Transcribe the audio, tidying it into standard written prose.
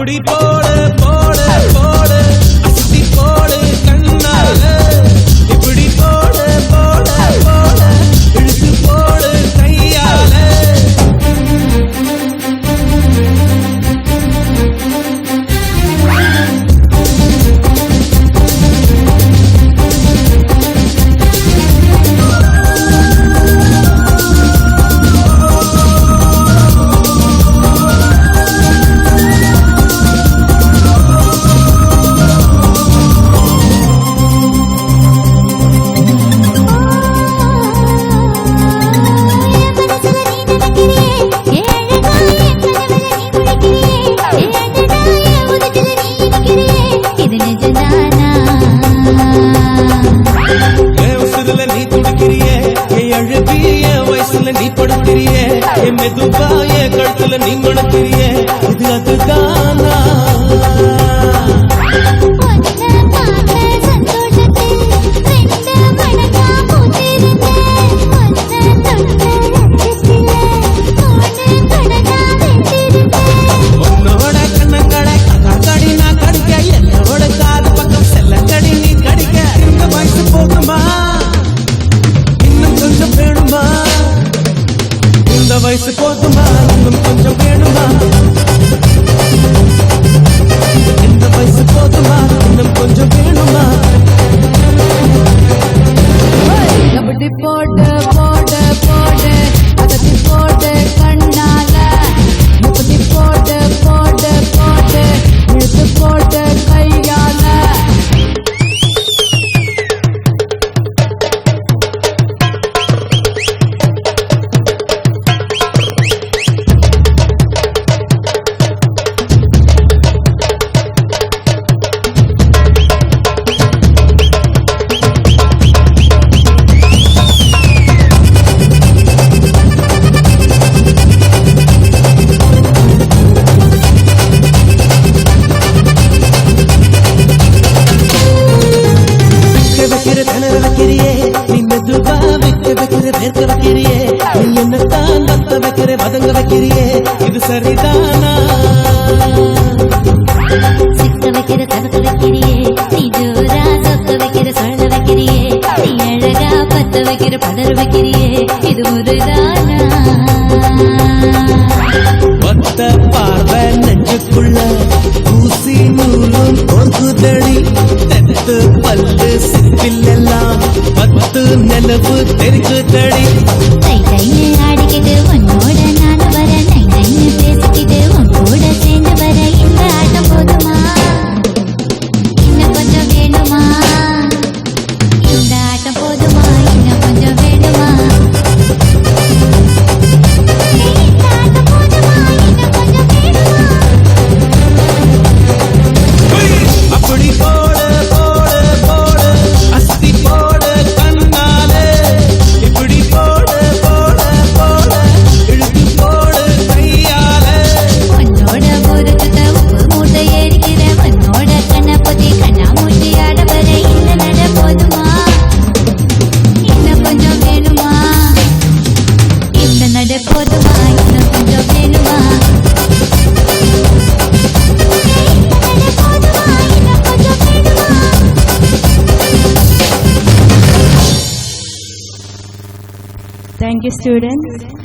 அப்படி போடு போடு போடு அசத்தி போடு கண்ணால இப்படி போடு போடு போடு இழுத்து போடு கையால நீ படுத்திரியே மெதுவாய கழுத்துல நீ மணத்திரியே இது அதுதானா உன்னோட கண்ணங்கடை கடி நான் கடிக்க என்னோட காது பக்கம் செல்லங்கடி நீ கடிக்க இந்த வயசு போதுமா இன்னும் கொஞ்சம் வேணுமா இந்த வயசு போதுமா இன்னும் கொஞ்சம் வேணுமா இந்த வயசு போதுமா இன்னும் கொஞ்சம் வேணுமா அப்படி போட்டு போட்டு போட்டு அதட்டி போட்டு கண்ணால அப்படி போட்டு போட்டு போட்டு இழுத்து போட்டு கையால மதங்க வைக்கிறியே இது சரிதானா சிக்க வைக்கிற தனக்கு வைக்கிறியே நீ ஜோரா சொக்க வைக்கிற சொல்ல வைக்கிறியே நீ அழகா பத்த வைக்கிற பதற வைக்கிறியே இது முருதானா ஒத்த பார்வை நெஞ்சுக்குள்ள ஊசி நூலும் பொங்குதடி தெத்து பல்லு சிப்பிலெல்லாம் 10 நிலவு தெரிக்குதடி கை கையை ஆடிக்கிட்டு உன்னோட நான் வர நை நைன்னு பேசிக்கிட்டு உன் கூட சேர்ந்து வர இந்த ஆட்டம் போதுமா இன்னும் கொஞ்சம் வேணுமா இந்த ஆட்டம் போதுமா இன்னும் கொஞ்சம் வேணுமா இந்த ஆட்டம் போதுமா இன்னும் கொஞ்சம் வேணுமா அப்படி போடு போடு போடு அஸ்தி போடு கண்ணாலே இப்படி போடு போடு போடு இழுத்து போடு கையால உன்னோட ஊருக்கு உப்பு மூட்டை ஏறிக்கிற உன்னோட கண்ணை பொத்தி கண்ணா மூட்டி ஆட வர இந்த நட போதுமா இன்னும் கொஞ்சம் வேணுமா இந்த நட போதுமா இன்னும் கொஞ்சம் வேணுமா Thank you, students.